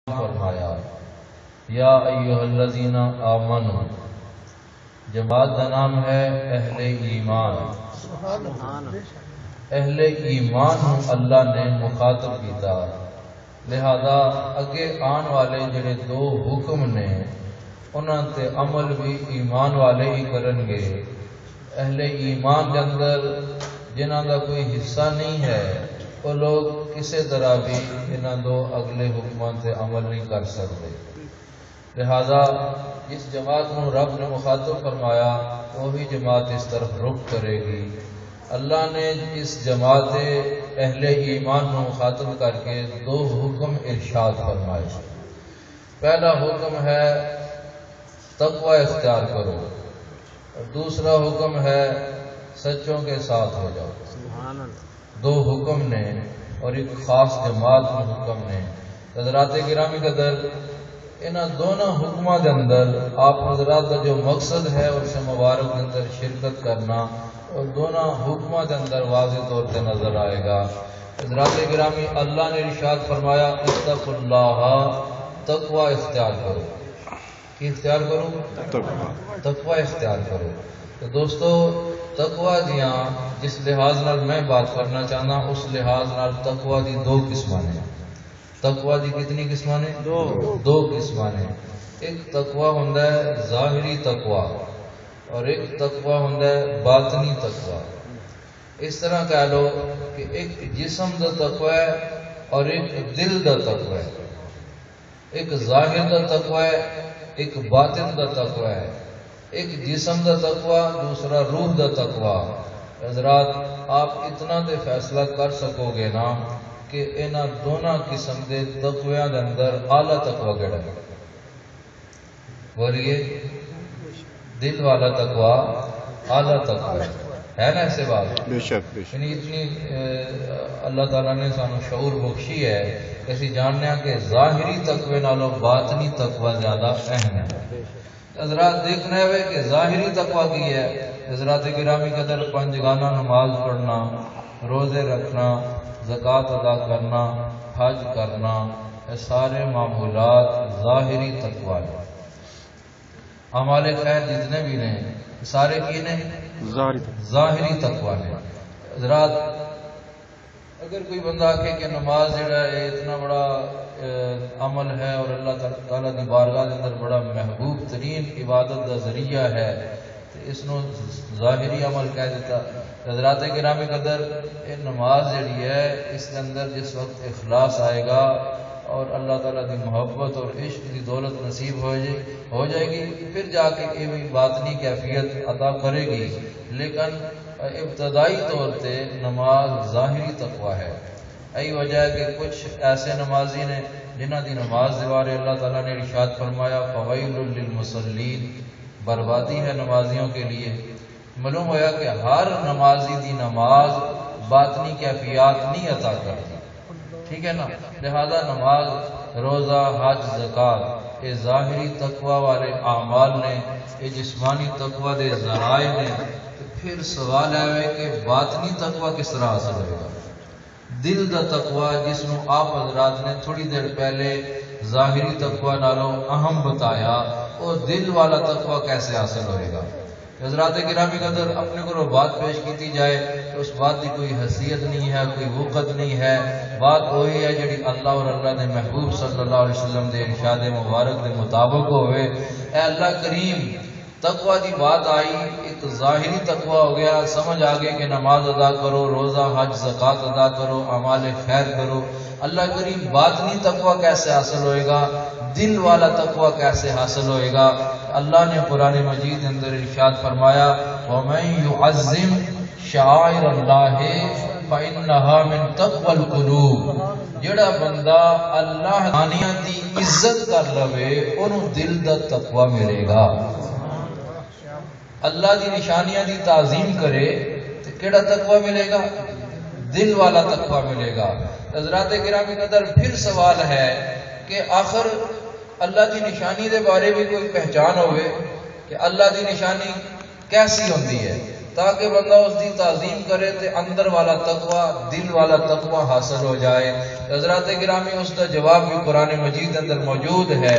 فرمایا یا ایھا الذین آمنوا، جماعت کا نام ہے اہل ایمان۔ اہل ایمان ہوں اللہ نے مخاطب کیتا، لہذا اگے آن والے جڑے دو حکم نے انہاں تے عمل بھی ایمان والے ہی کرن گے۔ اہل ایمان کے اندر جنہاں دا کوئی حصہ نہیں ہے وہ لوگ کسی طرح بھی انہاں دو اگلے حکماں تے عمل نہیں کر سکتے۔ لہذا جس جماعت کو رب نے مخاطب فرمایا وہی جماعت اس طرف رخ کرے گی۔ اللہ نے اس جماعت اہل ایمان کو مخاطب کر کے دو حکم ارشاد فرمائے۔ پہلا حکم ہے تقوی اختیار کرو، اور دوسرا حکم ہے سچوں کے ساتھ ہو جاؤ۔ دو حکم نے اور ایک خاص جماعت میں حکم نے۔ حضرات گرامی قدر، انہاں دونوں حکمہ کے اندر آپ حضرات کا جو مقصد ہے اور سے مبارک کے اندر شرکت کرنا اور دونوں حکمہ کے اندر واضح طور پہ نظر آئے گا۔ حضرات گرامی، اللہ نے ارشاد فرمایا اتقوا اللہ، تقوی اختیار کرو۔ کی اختیار کرو؟ تقوی اختیار کرو۔ تو دوستو، تقوی دیاں جس لحاظ نال میں بات کرنا چاہنا اس لحاظ نال تقوی دی دو قسماں نے۔ تقوی دی کتنی قسماں نے؟ دو قسماں نے۔ ایک تقوی ہوندا ہے ظاہری تقوی اور ایک تقوی ہوندا ہے باطنی تقوی۔ اس طرح کہہ لو کہ ایک جسم دا تقوی ہے اور ایک دل دا تقوی ہے۔ ایک ظاہر دا تقوی ہے، ایک باطن دا تقوی ہے۔ ایک جسم دا تقوی، دوسرا روح دا تقوی۔ حضرات آپ اتنا دے فیصلہ کر سکو گے نا کہ انہاں دونوں قسم دے تقویاں دے اندر اعلیٰ تقوی کیڑا ہے؟ بولیے، دل والا تقوی اعلیٰ تقوی ہے نا؟ ایسے بات بے شک یعنی اتنی اللہ تعالیٰ نے سانو شعور بخشی ہے کہ اسی جاننے ہیں کہ ظاہری تقوی نالوں باطنی تقوی زیادہ اہم ہے۔ حضرات دیکھنا ہے کہ ظاہری تقوی کی ہے۔ حضرات گرامی قدر، پنجگانہ نماز پڑھنا، روزے رکھنا، زکوٰۃ ادا کرنا، حج کرنا، یہ سارے معمولات ظاہری تقوی ہیں۔ اعمال خیر جتنے بھی ہیں سارے کی نے؟ ظاہری تقوی نے۔ حضرات اگر کوئی بندہ آکھے کہ نماز جڑا ہے اتنا بڑا عمل ہے اور اللہ تعالیٰ کی بارگاہ کے اندر بڑا محبوب ترین عبادت کا ذریعہ ہے تو اس نو ظاہری عمل کہہ دیتا۔ حضرات گرامی قدر، یہ نماز جڑی ہے اس کے اندر جس وقت اخلاص آئے گا اور اللہ تعالیٰ کی محبت اور عشق کی دولت نصیب ہو جائے گی، پھر جا کے یہ بھی باطنی کیفیت عطا کرے گی۔ لیکن ابتدائی طور پہ نماز ظاہری تقوی ہے۔ یہی وجہ ہے کہ کچھ ایسے نمازی نے جنہ دی نماز دیوارے اللہ تعالیٰ نے ارشاد فرمایا فویل للمصلین، بربادی ہے نمازیوں کے لیے۔ معلوم ہوا کہ ہر نمازی دی نماز باطنی کیفیات نہیں عطا کرتی، ٹھیک ہے نا؟ لہذا نماز، روزہ، حج، زکوٰۃ یہ ظاہری تقوی والے اعمال نے، یہ جسمانی تقوی دے ذرائع نے۔ تو پھر سوال ہے کہ باطنی تقوی کس طرح حاصل ہوئے گا؟ دل دا تقوی جس نو آپ حضرات نے تھوڑی دیر پہلے ظاہری تقوی نالوں اہم بتایا، وہ دل والا تقوی کیسے حاصل ہوئے گا؟ حضرات گرامی قدر، اپنے کو بات پیش کی جائے تو اس بات کی کوئی حیثیت نہیں ہے، کوئی وقت نہیں ہے۔ بات وہی ہے جڑی اللہ اور اللہ نے محبوب صلی اللہ علیہ وسلم دے ارشاد مبارک دے مطابق ہوئے۔ اے اللہ کریم، تقوی دی بات آئی، ایک ظاہری تقوی ہو گیا، سمجھ آگے کہ نماز ادا کرو، روزہ حج زکوٰۃ ادا کرو، اعمال خیر کرو۔ اللہ کریم، باطنی تقوی کیسے حاصل ہوئے گا؟ دل والا تقوی کیسے حاصل ہوئے گا؟ اللہ نے قرآن مجید کے اندر ارشاد فرمایا وَمَن يُعَظِّمْ شَعَائِرَ اللَّهِ فَإِنَّهَا مِن تَقْوَى الْقُلُوبِ، جڑا بندہ اللہ نشانیاں دی عزت کر لوے انہوں دل دا تقوی ملے گا۔ اللہ دی نشانیاں دی تعظیم کرے تو کیڑا تقوی ملے گا؟ دل والا تقوی ملے گا۔ حضرات گرامی قدر، پھر سوال ہے کہ آخر اللہ دی نشانی دے بارے بھی کوئی پہچان ہوئے کہ اللہ دی نشانی کیسی ہوندی ہے؟ تاکہ بندہ اس دی تعظیم کرے تے اندر والا تقوی، دل والا تقوی حاصل ہو جائے۔ حضرات گرامی اس کا جواب بھی قرآن مجید اندر موجود ہے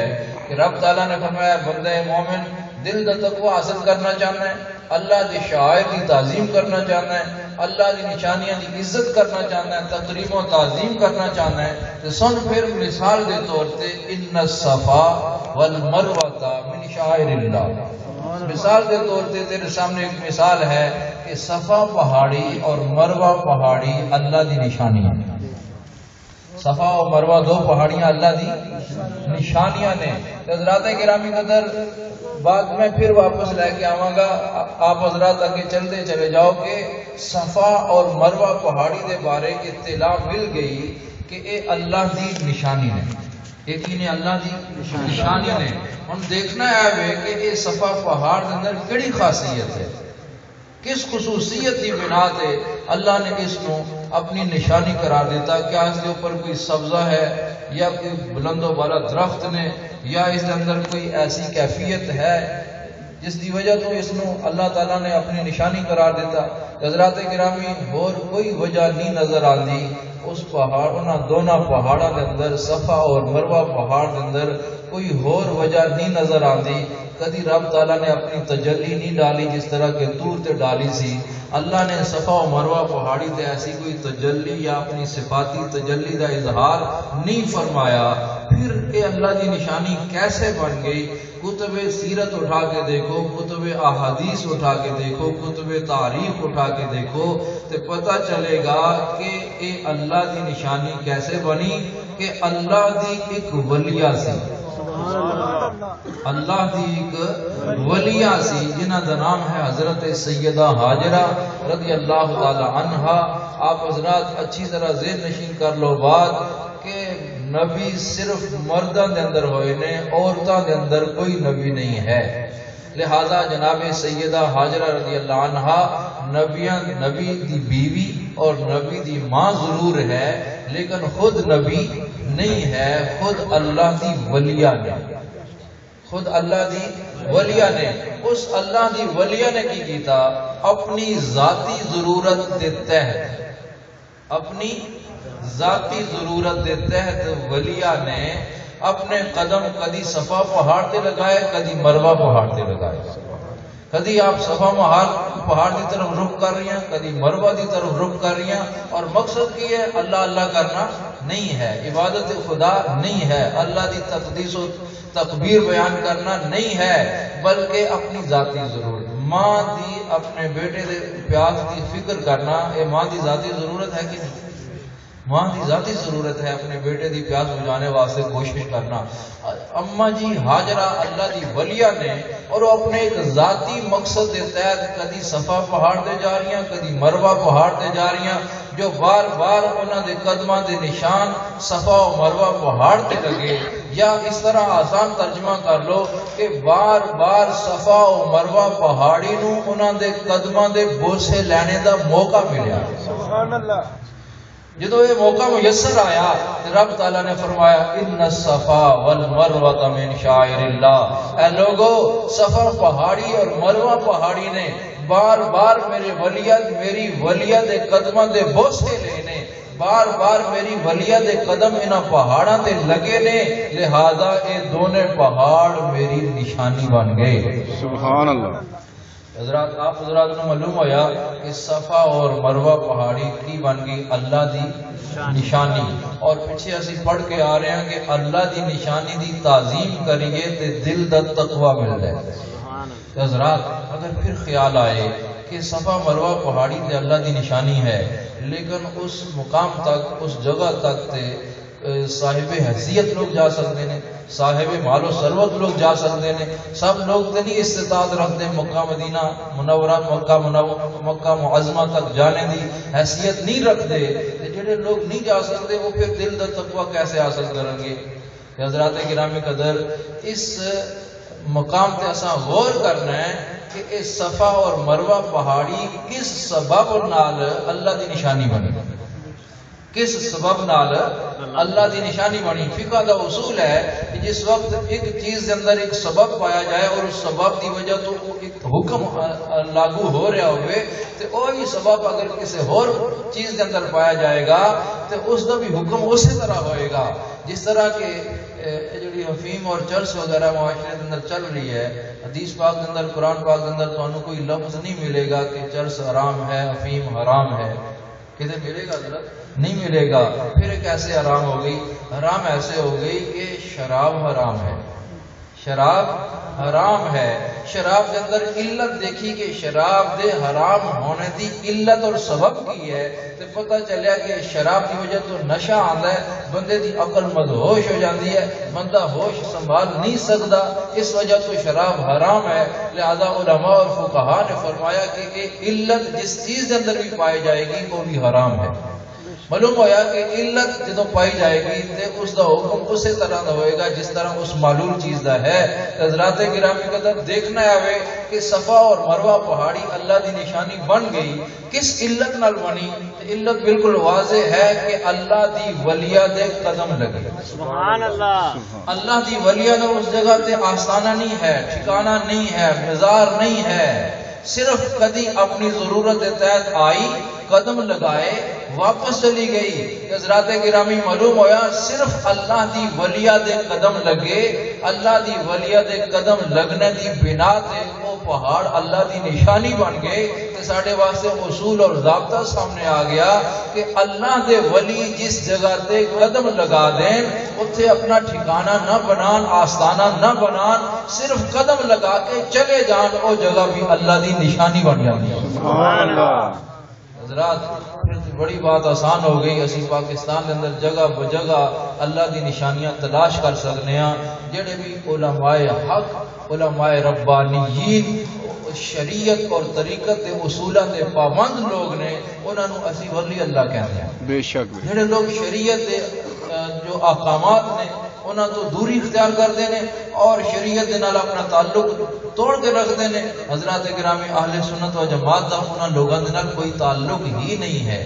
کہ رب تعالیٰ نے فرمایا بندہ مومن دل دا تقوی حاصل کرنا چاہنا ہے، اللہ دی شعائر دی تعظیم کرنا چاہنا ہے، اللہ دی نشانیاں دی عزت کرنا چاہنا ہے، تقریم و تعظیم کرنا چاہنا ہے، تو سن پھر مثال دے طور تے ان الصفا والمروۃ من شعائر اللہ، مثال کے طور پہ تیرے سامنے ایک مثال ہے کہ صفا پہاڑی اور مروہ پہاڑی اللہ دی نشانیاں، صفا اور مروہ دو پہاڑیاں اللہ دی نشانیاں نے۔ حضرات گرامی قدر بات میں پھر واپس لے کے آواں گا، آپ حضرات آگے چلتے چلے جاؤ کہ صفا اور مروہ پہاڑی دے بارے اطلاع مل گئی کہ اے اللہ دی نشانی نے، ایک ہی نے اللہ دی نشانی نے۔ ہم دیکھنا ہے کہ اے صفا پہاڑ کے اندر کیڑی خاصیت ہے، کس خصوصیت کی بنا تے اللہ نے اس کو اپنی نشانی قرار دیتا، کیا اس کے اوپر کوئی سبزہ ہے یا کوئی بلند و بالا درخت نے، یا اس کے اندر کوئی ایسی کیفیت ہے جس کی وجہ تو اس کو اللہ تعالیٰ نے اپنی نشانی قرار دیتا۔ حضرات گرامی اور کوئی وجہ نہیں نظر آتی اس پہاڑ انہاں دونوں پہاڑوں کے اندر، صفا اور مروہ پہاڑ کے اندر کوئی اور وجہ نہیں نظر آتی۔ کدی رب تعالیٰ نے اپنی تجلی نہیں ڈالی جس طرح کہ طور تے ڈالی سی، اللہ نے صفا و مروہ پہاڑی تے ایسی کوئی تجلی یا اپنی صفاتی تجلی دا اظہار نہیں فرمایا۔ پھر اے اللہ کی نشانی کیسے بن گئی؟ کتب سیرت اٹھا کے دیکھو، کتب احادیث اٹھا کے دیکھو، کتب تاریخ اٹھا کے دیکھو تو پتہ چلے گا کہ اے اللہ کی نشانی کیسے بنی کہ اللہ دی ایک ولیہ سی، اللہ دی ایک ولیہ سی جنہ دا نام ہے حضرت سیدہ حاجرہ رضی اللہ تعالی عنہا۔ آپ حضرات اچھی طرح ذہن نشین کر لو بات کہ نبی صرف مردوں دے اندر ہوئے نے، عورتوں دے اندر کوئی نبی نہیں ہے، لہذا جناب سیدہ حاجرہ رضی اللہ عنہا نبی دی بیوی اور نبی دی ماں ضرور ہے لیکن خود نبی نہیں ہے، خود اللہ دی ولیہ نے، خود اللہ دی ولیہ نے۔ اس اللہ دی ولیہ نے کی کیتا اپنی ذاتی ضرورت دے تحت، اپنی ذاتی ضرورت دے تحت ولیہ نے اپنے قدم کدی صفا پہاڑ تے لگائے، کدی مروہ پہاڑ تے لگائے۔ کدی آپ صفا پہاڑ کی طرف رخ کر رہی ہیں، کدی مروہ کی طرف رخ کر رہی ہیں، اور مقصد کی ہے اللہ اللہ کرنا نہیں ہے، عبادت خدا نہیں ہے، اللہ کی تقدیس و تکبیر بیان کرنا نہیں ہے، بلکہ اپنی ذاتی ضرورت، ماں دی اپنے بیٹے دے پیاس کی فکر کرنا، یہ ماں دی ذاتی ضرورت ہے کہ نہیں؟ ماں دی ذاتی ضرورت ہے اپنے بیٹے دی پیاس بجھانے واسطے کوشش کرنا۔ اماں جی حاجرہ اللہ دی ولیہ نے، اور وہ اپنے ایک ذاتی مقصد کے تحت کدی صفا پہاڑ تے جا رہی ہیں، کدی مروہ پہاڑ تے جا رہی ہیں، جو بار بار انہاں دے قدماں دے نشان صفا و مروہ پہاڑ تے لگے، یا اس طرح آسان ترجمہ کر لو کہ بار بار صفا و مروہ پہاڑی نو انہاں دے قدماں دے بوسے لینے دا موقع ملیا۔ سبحان اللہ۔ جدو یہ موقع میسر آیا تو رب تعالیٰ نے فرمایا ان الصفا والمروۃ من شعائر اللہ، اے لوگو صفا پہاڑی اور مروہ پہاڑی نے بار بار میری ولیہ دے قدموں دے بوسے لینے، بار بار میری ولیہ دے قدم انہاں پہاڑاں تے لگے نے، لہذا اے دونے پہاڑ میری نشانی بن گئے۔ سبحان اللہ۔ حضرات آپ حضرات نے معلوم ہویا کہ صفا اور مروہ پہاڑی کی بن گئی اللہ دی نشانی، اور پیچھے اسی پڑھ کے آ رہے ہیں کہ اللہ دی نشانی دی تعظیم کریے تے دل دا تقوی مل جائے۔ حضرات اگر پھر خیال آئے کہ صفا مروہ پہاڑی تے اللہ دی نشانی ہے، لیکن اس مقام تک، اس جگہ تک تے صاحب حیثیت لوگ جا سکتے ہیں، صاحب مال و ثروت لوگ جا سکتے ہیں، سب لوگ تو نہیں استطاعت رکھتے مکہ مدینہ منورہ مکہ معظمہ تک جانے دی حیثیت نہیں رکھتے، جڑے لوگ نہیں جا سکتے وہ پھر دل دا تقوی کیسے حاصل کریں گے؟ حضرات گرامی قدر اس مقام تے اساں غور کرنا ہے کہ اس صفا اور مروہ پہاڑی کس سبب نال اللہ دی نشانی بنی، کس سبب نال اللہ دی نشانی بنی. فقہ دا اصول ہے کہ جس وقت ایک چیز دے اندر ایک سبب پایا جائے اور اس سبب دی وجہ تو ایک حکم لاگو ہو رہا ہوئے تو وہی سبب اگر کسی اور چیز دے اندر پایا جائے گا تو اس دا بھی حکم اسی طرح ہوئے گا. جس طرح کہ جڑی افیم اور چرس وغیرہ معاشرے کے اندر چل رہی ہے، حدیث پاک کے اندر قرآن پاک کے اندر تو کوئی لفظ نہیں ملے گا کہ چرس حرام ہے افیم حرام ہے. کدھر ملے گا حضرت؟ نہیں ملے گا. پھر ایک ایسے حرام ہو گئی، حرام ایسے ہو گئی کہ شراب حرام ہے. شراب حرام ہے. شراب کے اندر علت دیکھی کہ شراب دے حرام ہونے دی علت اور سبب کی ہے تو پتہ چلیا کہ شراب کی وجہ تو نشہ آتا ہے، بندے دی عقل مدہوش ہو جاتی ہے، بندہ ہوش سنبھال نہیں سکتا، اس وجہ تو شراب حرام ہے. لہذا علماء اور فقہاء نے فرمایا کہ یہ علت جس چیز کے اندر بھی پائی جائے گی وہ بھی حرام ہے. معلوم ہوا کہ علت جدو پائی جائے گی تو اس دا حکم اسی طرح دا ہوئے گا جس طرح اس معلول چیز دا ہے. حضرات گرامی قدر دیکھنا ہے کہ صفا اور مروہ پہاڑی اللہ دی نشانی بن گئی، کس علت نال بنی؟ علت بالکل واضح ہے کہ اللہ دی ولیہ دے قدم لگے. سبحان اللہ. اللہ دی ولیہ دا اس جگہ تے آستانہ نہیں ہے، ٹھکانہ نہیں ہے، مزار نہیں ہے. صرف کدی اپنی ضرورت تحت آئی، قدم لگائے، واپس چلی گئی. حضرات گرامی معلوم ہویا صرف اللہ دی ولیہ دے قدم لگے، اللہ دی ولیہ دے قدم لگنے دی بنا تے وہ پہاڑ اللہ دی نشانی بن گئے. تے ساڈے واسطے اصول اور ضابطہ سامنے آ گیا کہ اللہ دے ولی جس جگہ تے قدم لگا دیں اتھے اپنا ٹھکانہ نہ بنان، آستانہ نہ بنان، صرف قدم لگا کے چلے جان، وہ جگہ بھی اللہ دی نشانی بن جاتی ہے. سبحان اللہ. حضرات پھر بڑی بات آسان ہو گئی. اسی پاکستان کے اندر جگہ بجگہ اللہ دی نشانیاں تلاش کر سکنے ہیں. جڑے بھی علماء حق، علماء ربانیین، شریعت اور طریقت کے اصولات کے پابند لوگ نے انہوں نے اسی ولی اللہ کہتے ہیں. بے شک. جڑے لوگ شریعت کے جو احکامات نے انہاں تو دوری اختیار کرتے ہیں اور شریعت دے نال اپنا تعلق توڑ کے رکھتے ہیں. حضرات گرامی اہل سنت و جماعت دا انہاں لوگوں دے نال کوئی تعلق ہی نہیں ہے.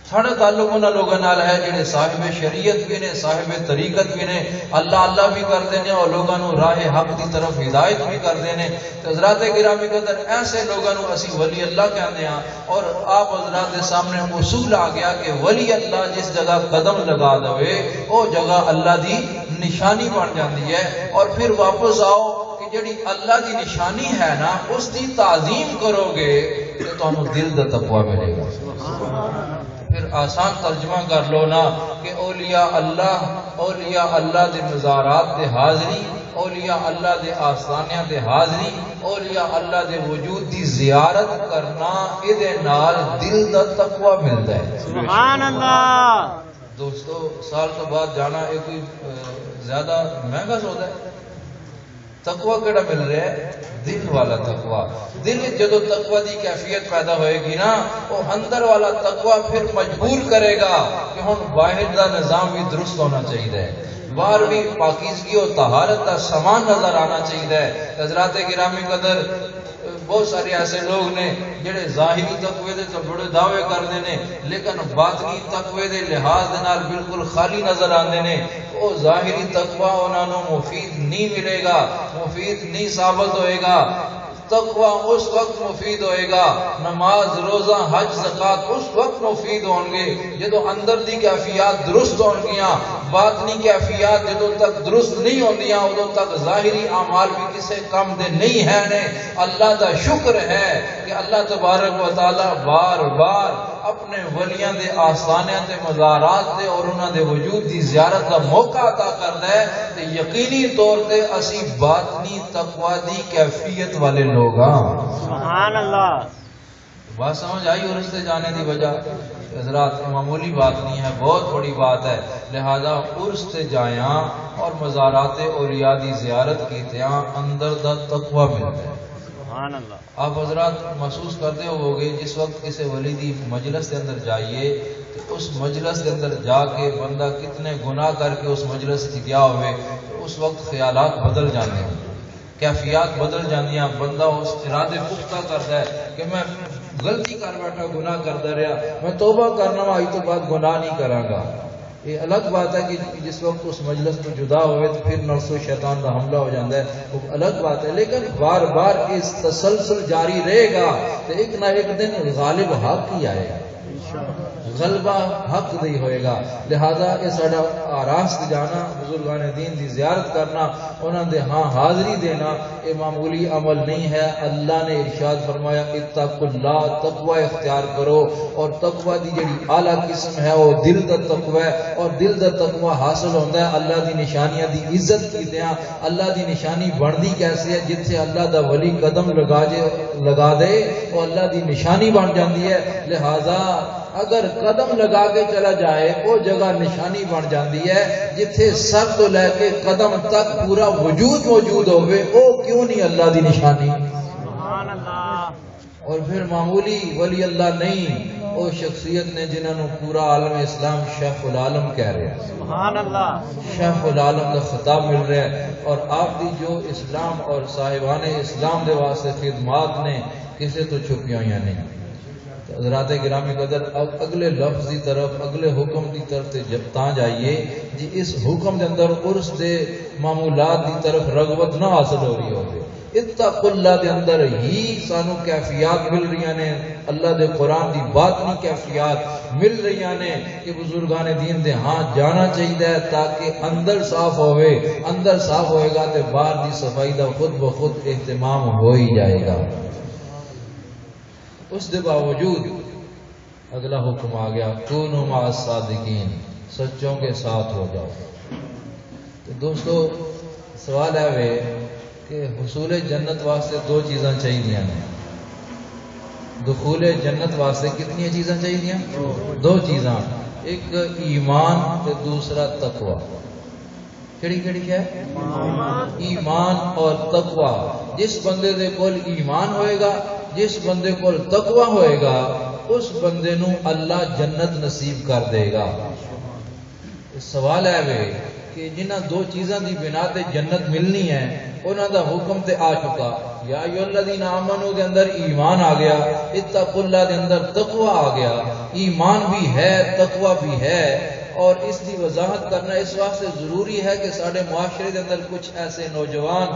ساڑھا تعلق انہاں لوگوں نال ہے جڑے صاحب شریعت بھی نے، صاحب طریقت بھی نے، اللہ اللہ بھی کرتے ہیں اور لوگوں نو راہ حق دی طرف ہدایت بھی کرتے ہیں. حضرات گرامی قدر ایسے لوگوں نو اسی ولی اللہ کہتے ہیں. اور آپ حضرات دے سامنے اصول آ گیا کہ ولی اللہ جس جگہ قدم لگا دے وہ جگہ اللہ دی نشانی بن جاتی ہے. اور پھر واپس آؤ کہ جڑی اللہ دی نشانی ہے نا اس دی تعظیم کرو گے تو تمہیں دل دا تقوی ملے گا. پھر آسان ترجمہ کر لو نا کہ اولیاء اللہ دے مزارات دے حاضری، اولیاء اللہ دے آستانیاں دے حاضری، اولیاء اللہ دے وجود دی زیارت کرنا ادھے نال دل دا تقوی ملتا ہے. سبحان اللہ. دوستو سال تو بعد جانا یہ کوئی زیادہ مہنگا سودا ہے. تقوی کیڑا مل رہا ہے؟ دل والا تقوی. دل جدو تقوی دی کیفیت پیدا ہوئے گی نا وہ اندر والا تقوی پھر مجبور کرے گا کہ ہن باہر دا نظام بھی درست ہونا چاہیے، باہر بھی پاکیزگی اور طہارت کا سامان نظر آنا چاہیے. حضرات گرامی قدر بہت سارے ایسے لوگ نے جڑے ظاہری تقوی دے تو بڑے دعوے کرتے ہیں لیکن باطنی تقوی دے لحاظ دے نال بالکل خالی نظر آتے ہیں. وہ ظاہری تقوی انہوں مفید نہیں ملے گا، مفید نہیں ثابت ہوئے گا. تقوی اس وقت مفید ہوئے گا، نماز روزہ حج زکات اس وقت مفید ہوں گے جدو اندر دی کیفیات درست ہون گیاں. باطنی کیفیات جدو تک درست نہیں ہوندیاں ادو تک ظاہری اعمال بھی کسے کم دے نہیں ہے نے. اللہ دا شکر ہے کہ اللہ تبارک و تعالی بار بار اپنے ولیاں دے آستانے تے مزارات دے اور انہاں دے وجود دی زیارت کا موقع عطا کردا ہے. تے یقینی طور تے اسی باطنی تقوی دی کیفیت والے لوگ ہاں. سبحان اللہ. بات سمجھ آئی؟ اور اس سے جانے دی وجہ حضرات معمولی بات نہیں ہے، بہت بڑی بات ہے. لہذا عرس سے جایاں اور مزارات اولیاء دی زیارت کیتیاں اندر دا تقوی ملتا ہے. سبحان اللہ. آپ حضرات محسوس کرتے ہو گے جس وقت کسی ولی دی مجلس کے اندر جائیے تو اس مجلس کے اندر جا کے بندہ کتنے گناہ کر کے اس مجلس کی گیا ہوئے تو اس وقت خیالات بدل جاتے ہیں، کیفیات بدل جاتی ہیں. بندہ اس ارادے پختہ کرتا ہے کہ میں غلطی کر بیٹھا، گناہ کرتا رہا، میں توبہ کرنا آج تو بعد گناہ نہیں کراں گا. یہ الگ بات ہے کہ جس وقت اس مجلس میں جدا ہوئے تو پھر نفس و شیطان کا حملہ ہو جاتا ہے، وہ الگ بات ہے، لیکن بار بار اس تسلسل جاری رہے گا تو ایک نہ ایک دن غالب حق ہی آئے گا، غلبہ حق دی ہوئے گا۔ لہذا یہ ساڈا آراست جانا، بزرگان دین دی زیارت کرنا، انہاں دے ہاں حاضری دینا، یہ معمولی عمل نہیں ہے۔ اللہ نے ارشاد فرمایا اتقوا اللہ، تقوی اختیار کرو، اور تقوی دی جڑی اعلیٰ قسم ہے وہ دل دا تقوی ہے، اور دل دا تقوی حاصل ہوتا ہے اللہ دی نشانیاں دی عزت کیتیاں۔ اللہ دی نشانی بندی کیسے ہے؟ جتھے اللہ دا ولی قدم لگا دے وہ اللہ دی نشانی بن جاندی ہے۔ لہذا اگر قدم لگا کے چلا جائے وہ جگہ نشانی بن جاندی ہے۔ جتھے سر تو لے کے قدم تک پورا وجود موجود ہوئے وہ کیوں نہیں اللہ دی نشانی؟ سبحان اللہ۔ اور پھر معمولی ولی اللہ نہیں، وہ شخصیت نے جنہوں نے پورا عالم اسلام شیخ العالم کہہ رہے ہیں، سبحان اللہ۔ شیخ العالم کا خطاب مل رہا ہے، اور آپ دی جو اسلام اور صاحبان اسلام دے واسطے خدمات نے کسے تو چھپی ہوئی نہیں۔ حضرات گرامی قدر، اب اگلے لفظ دی طرف، اگلے حکم دی طرف تے جب تاں جائیے جی اس حکم دے اندر عرس دے معمولات دی طرف رغبت نہ حاصل ہو رہی ہوگی۔ اتقوا اللہ دے اندر ہی سانو کیفیات مل رہی نے، اللہ دے قرآن دی باطنی کیفیات مل رہی نے کہ بزرگان دین دے ہاں جانا چاہیے تاکہ اندر صاف ہوئے، اندر صاف ہوئے گا تے باہر دی صفائی دا خود بخود اہتمام ہو ہی جائے گا۔ اس دے باوجود اگلا حکم آ گیا کونوا مع الصادقین، سچوں کے ساتھ ہو جاؤ۔ تو دوستو سوال ہے کہ حصول جنت واسطے دو چیزاں چاہیے ہیں، دخول جنت واسطے کتنی چیزاں چاہیے؟ دو چیزاں، ایک ایمان تے دوسرا تقوی۔ کیڑی کیڑی ہے؟ ایمان اور تقوی۔ جس بندے دے کول ایمان ہوئے گا، جس بندے کو تقوی ہوئے گا، اس بندے نو اللہ جنت نصیب کر دے گا۔ سوال ہے کہ جنہ دو چیزاں دی بنا تے جنت ملنی ہے انہاں دا حکم تے آ چکا، یا ایھا الذین آمنوا دے اندر ایمان آ گیا، اتقوا اللہ دے اندر تقوی آ گیا۔ ایمان بھی ہے، تقوی بھی ہے، اور اس کی وضاحت کرنا اس واسطے ضروری ہے کہ سارے معاشرے کے اندر کچھ ایسے نوجوان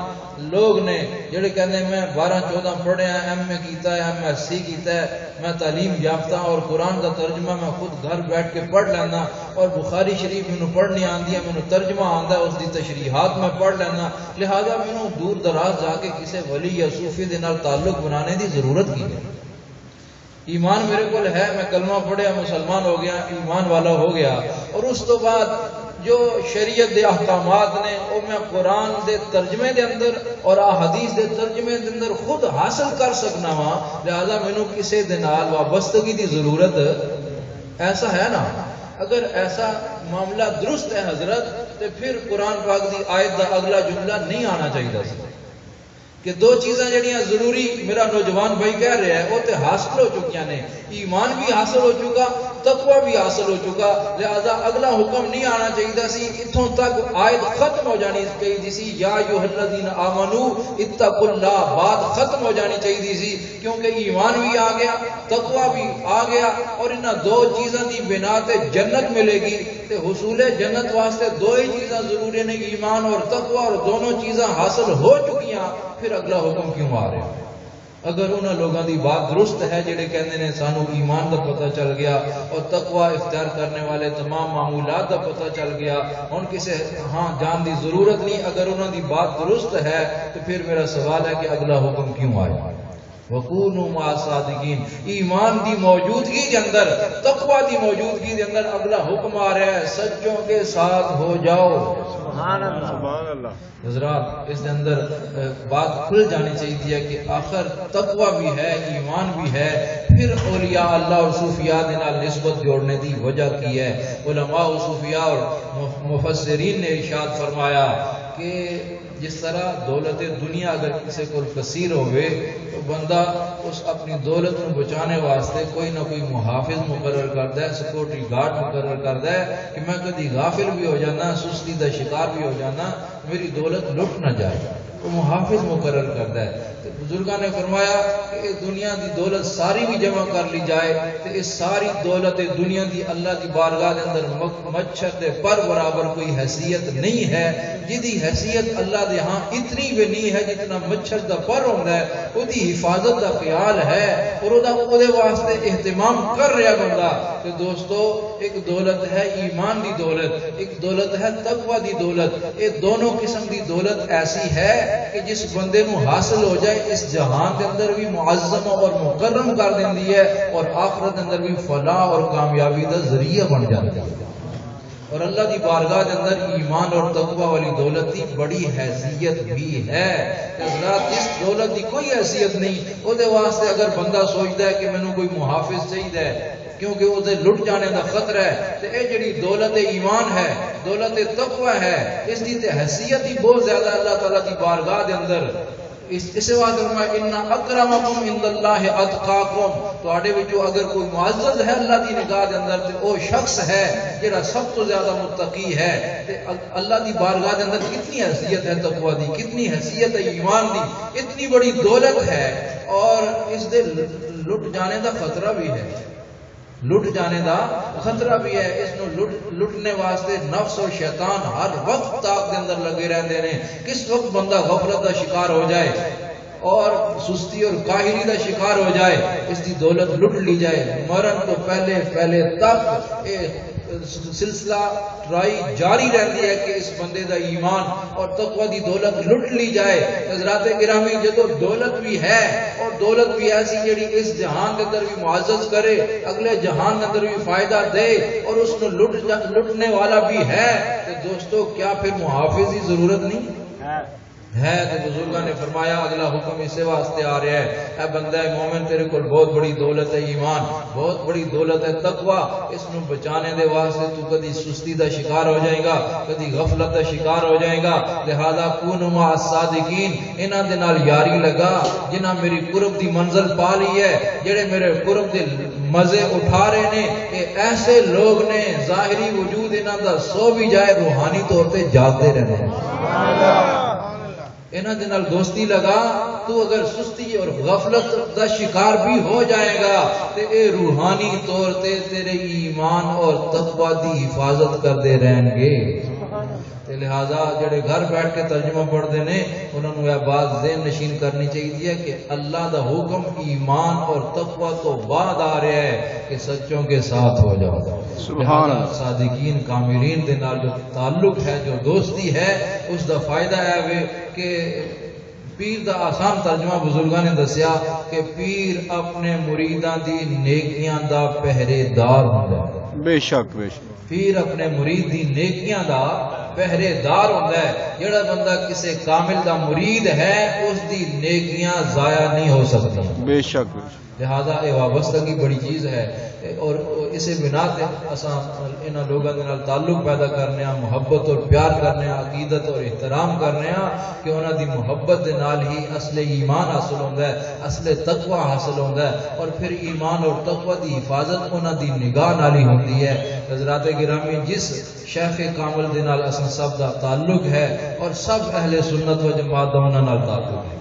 لوگ نے جڑے کہتے ہیں میں 12-14 پڑھے ہیں، ایم اے کیتا ہے، ایم ایس سی کیتا ہے، میں تعلیم یافتہ، اور قرآن کا ترجمہ میں خود گھر بیٹھ کے پڑھ لینا، اور بخاری شریف مینوں پڑھنی آندی ہے، مینوں ترجمہ آندا ہے، اس دی تشریحات میں پڑھ لینا، لہذا مینوں دور دراز جا کے کسی ولی یا صوفی دے نال تعلق بنانے دی ضرورت کی ہے۔ ایمان میرے کو ہے، میں کلمہ پڑھیا مسلمان ہو گیا، ایمان والا ہو گیا، اور اس تو بعد جو شریعت دے احکامات نے وہ میں قرآن دے ترجمے دے اندر اور احادیث دے ترجمے دے اندر خود حاصل کر سکنا وا، لہذا مینوں کسی دے نال وابستگی دی ضرورت ایسا ہے نا؟ اگر ایسا معاملہ درست ہے حضرت تو پھر قرآن پاک دی آیت دا اگلا جملہ نہیں آنا چاہیے سی کہ دو چیزاں جڑیاں ضروری میرا نوجوان بھائی کہہ رہا ہے وہ تے حاصل ہو چکی نے، ایمان بھی حاصل ہو چکا، تقوی بھی حاصل ہو چکا، لہذا اگلا حکم نہیں آنا چاہیے سی، اتھوں تک آیت ختم ہو جانی چاہیے سی، یا ایھا الذین آمنوا اتقوا اللہ، بات ختم ہو جانی چاہیے سی، کیونکہ ایمان بھی آ گیا، تقوی بھی آ گیا، اور انہاں دو چیزاں دی بنا تے جنت ملے گی۔ تے حصول جنت واسطے دو ہی چیزاں ضروری نے، ایمان اور تقوی، اور دونوں چیزاں حاصل ہو چکیاں، پھر اگلا حکم کیوں آ رہا ہے؟ اگر انہاں لوگوں دی بات درست ہے جڑے کہندے نے سانو ایمان دا پتہ چل گیا اور تقوی اختیار کرنے والے تمام معمولات دا پتہ چل گیا، ہن کسے ہاں جان دی ضرورت نہیں، اگر انہاں دی بات درست ہے تو پھر میرا سوال ہے کہ اگلا حکم کیوں آیا؟ وَكُونُوا مَعَ الصَّادِقِينَ، ایمان دی موجودگی کے اندر، تقوی دی موجودگی کے اندر اگلا حکم آ رہا ہے سچوں کے ساتھ ہو جاؤ۔ سبحان اللہ، سبحان اللہ۔ حضرات اس کے اندر بات کھل جانی چاہیے کہ آخر تقوی بھی ہے، ایمان بھی ہے، پھر اولیاء اللہ اور صوفیاء دے نال نسبت جوڑنے دی وجہ کی ہے؟ علماء و صوفیاء اور مفسرین نے ارشاد فرمایا کہ جس طرح دولت دنیا اگر کسی کو کثیر ہوئے تو بندہ اس اپنی دولت کو بچانے واسطے کوئی نہ کوئی محافظ مقرر کرتا ہے، سیکورٹی گارڈ مقرر کرتا ہے کہ میں کبھی غافل بھی ہو جانا، سستی دا شکار بھی ہو جانا، میری دولت لٹ نہ جائے، وہ محافظ مقرر کرتا ہے۔ تو بزرگاں نے فرمایا کہ دنیا دی دولت ساری بھی جمع کر لی جائے تو اس ساری دولت دنیا دی اللہ دی بارگاہ دے اندر مچھر دے پر برابر کوئی حیثیت نہیں ہے، جدی حیثیت اللہ دے ہاں اتنی بھی نہیں ہے جتنا مچھر دا پر ہوتا ہے، وہ دی حفاظت دا خیال ہے اور وہ دے واسطے اہتمام کر رہا بندہ۔ تو دوستو ایک دولت ہے ایمان دی دولت، ایک دولت ہے تقوی دی دولت، یہ دونوں قسم دی دولت ایسی ہے کہ جس بندے نو حاصل ہو جائے اس جہان کے اندر بھی معظم اور مکرم کر دیندی ہے اور آخرت اندر بھی فلاح اور کامیابی دا ذریعہ بن جاتی ہے۔ اور اللہ دی بارگاہ کے اندر ایمان اور تقوی والی دولت کی بڑی حیثیت بھی ہے۔ اس دولت کی کوئی حیثیت نہیں، وہ دے واسطے اگر بندہ سوچتا ہے کہ مینوں کوئی محافظ چاہیے کیونکہ وہ لٹ جانے کا خطرہ ہے، تو یہ جڑی دولت ایمان ہے، دولت تقوی ہے، اس کی حیثیت ہی بہت زیادہ اللہ تعالیٰ کی بارگاہ کے اندر۔ اس واسطے فرمایا ان اکرمکم عند اللہ اتقاکم، تواڈے وچوں اگر کوئی معزز ہے اللہ دی نگاہ دے اندر تے وہ شخص ہے جڑا سب تو زیادہ متقی ہے۔ تے اللہ دی بارگاہ دے اندر کتنی حیثیت ہے تقوی دی، کتنی حیثیت ہے ایمان دی، اتنی بڑی دولت ہے اور اس دے لٹ جانے دا خطرہ بھی ہے، لٹ جانے دا خطرہ بھی ہے۔ اس نو لٹنے واسطے نفس اور شیطان ہر وقت تاک دے اندر لگے رہندے نے، کس وقت بندہ غفلت دا شکار ہو جائے اور سستی اور کاہلی دا شکار ہو جائے، اس کی دولت لٹ لی جائے، مرن تو پہلے تک سلسلہ ٹرائی جاری رہتی ہے کہ اس بندے دا ایمان اور تقوی دی دولت لٹ لی جائے۔ حضرات گرامی جدو دولت بھی ہے اور دولت بھی ایسی جڑی اس جہان کے اندر بھی معزز کرے، اگلے جہان کے اندر بھی فائدہ دے اور اس کو لٹنے والا بھی ہے، تو دوستو کیا پھر محافظ کی ضرورت نہیں ہے؟ تو بزرگاں نے فرمایا اگلا حکم اسے واسطے آ رہا ہے، اے بندہ مومن تیرے کو بہت بڑی دولت ہے ایمان، بہت بڑی دولت ہے تقوی، اس نو بچانے دے واسطے تو کدی سستی دا شکار ہو جائے گا، کدی غفلت دا شکار ہو جائے گا، لہذا کون مع الصادقین، انہاں دے نال یاری لگا جنہاں میری قرب دی منزل پا لی ہے، جڑے میرے قرب دے مزے اٹھا رہے نے، یہ ایسے لوگ نے ظاہری وجود انہاں دا سو بھی جائے روحانی طور تے جاگتے رہنے ہیں۔ انہاں دے نال دوستی لگا، تو اگر سستی اور غفلت دا شکار بھی ہو جائے گا تے اے روحانی طور تے تیرے ایمان اور تقوی دی حفاظت کردے رہیں گے۔ لہذا جڑے گھر بیٹھ کے ترجمہ پڑھتے ہیں انہوں نے یہ بات ذہن نشین کرنی چاہیے کہ اللہ دا حکم ایمان اور تقوی تو بعد آ رہا ہے کہ سچوں کے ساتھ ہو جاؤ۔ سبحان اللہ۔ صادقین کاملین دے نال جو تعلق ہے، جو دوستی ہے، اس دا فائدہ ہے کہ پیر دا آسان ترجمہ بزرگاں نے دسیا کہ پیر اپنے مریداں دی نیکیاں دا پہرے دار ہوندا ہے۔ بے شک بے شک، پیر اپنے مرید دی نیکیاں دا پہرے دار ہوتا ہے۔ جڑا بندہ کسی کامل دا مرید ہے اس دی نیکیاں ضائع نہیں ہو سکتی۔ بے شک بے شک، لہذا یہ وابستگی بڑی چیز ہے اور اسے بنا تے اساں انہاں لوگاں دے نال تعلق پیدا کرنے ہاں، محبت اور پیار کرنے ہاں، عقیدت اور احترام کرنے ہاں کہ انہاں دی محبت دے نال ہی اصل ایمان حاصل ہوندا ہے، اصل تقوی حاصل ہوندا ہے اور پھر ایمان اور تقوی دی حفاظت انہاں دی نگاہ نال ہی ہوندی ہے۔ حضرات گرامی جس شیخ کامل دے نال اساں سب دا تعلق ہے اور سب اہل سنت و جماعت دا انہاں نال تعلق ہے،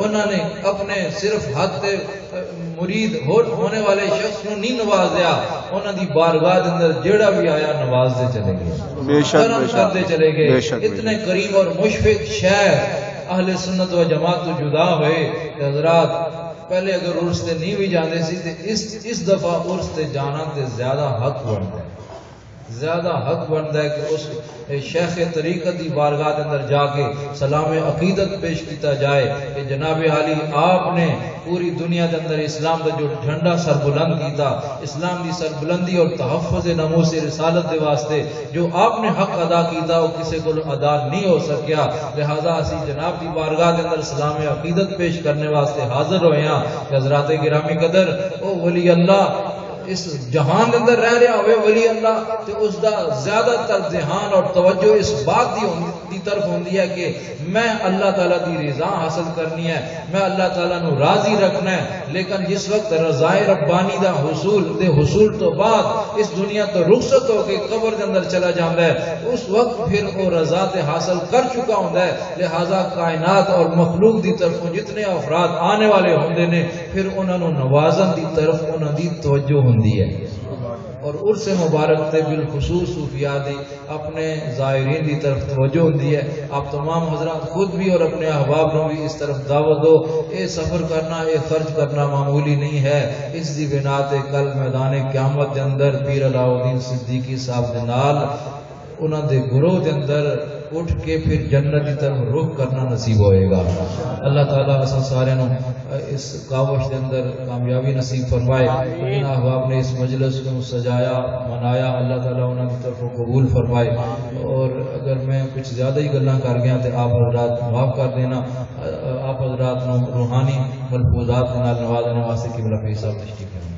انہوں نے اپنے صرف حد تے مرید ہونے والے شخص کو نہیں نوازیا، انہوں دی بارگاہ دے اندر جیڑا بھی آیا نواز دے چلے گئے، کرم کرتے چلے گئے۔ اتنے کریم اور مشفق شیخ اہل سنت و جماعت تو جدا ہوئے کہ حضرات پہلے اگر عرس تے نہیں بھی جاندے سی تے اس دفعہ عرس تے جانا تے زیادہ حق بنتا ہے، زیادہ حق بنتا ہے کہ اس شیخ طریقت دی بارگاہ کے اندر جا کے سلام عقیدت پیش کیتا جائے کہ جناب عالی آپ نے پوری دنیا کے اندر اسلام کا جو جھنڈا سربلند کیتا، اسلام دی سربلندی اور تحفظ ناموس رسالت دے واسطے جو آپ نے حق ادا کیتا وہ کسی کو ادا نہیں ہو سکیا، لہذا اسی جناب دی بارگاہ کے اندر سلام عقیدت پیش کرنے واسطے حاضر ہوئے ہیں کہ حضرات گرامی قدر او ولی اللہ اس جہان دے اندر رہ رہا ہوئے ولی اللہ تے اس دا زیادہ تر ذہان اور توجہ اس بات دی طرف ہوندی ہے کہ میں اللہ تعالیٰ دی رضا حاصل کرنی ہے، میں اللہ تعالیٰ نو راضی رکھنا ہے۔ لیکن جس وقت رضائے ربانی دا حصول تو بعد اس دنیا تو رخصت ہو کے قبر کے اندر چلا جاتا ہے، اس وقت پھر وہ رضا تے حاصل کر چکا ہوتا ہے۔ لہذا کائنات اور مخلوق دی طرف جتنے افراد آنے والے ہوندے نے پھر انہوں نے نوازن دی طرف انہوں دی توجہ ہوندی ہے۔ اور عرس مبارک تے بالخصوص صوفیاء دی اپنے زائرین دی طرف توجہ ہوندی ہے۔ آپ تمام حضرات خود بھی اور اپنے احباب کو بھی اس طرف دعوت دو۔ اے سفر کرنا، اے خرچ کرنا معمولی نہیں ہے۔ اس دی بنا تے کل میدان قیامت دے اندر پیر علاؤالدین صدیقی صاحب دے نال انہاں دے گروہ دے اندر اٹھ کے پھر جنت کی طرف رخ کرنا نصیب ہوئے گا۔ اللہ تعالیٰ اساں سارے نو اس کاوش دے اندر کامیابی نصیب فرمائے۔ جن احباب نے اس مجلس کو سجایا منایا، اللہ تعالیٰ انہوں کی طرف قبول فرمائے۔ اور اگر میں کچھ زیادہ ہی گلاں کر گیا تو آپ حضرات معاف کر دینا۔ آپ حضرات نو روحانی ملفوظات نال نوازنے واسطے قبلہ پیر صاحب تشریف فرمائے۔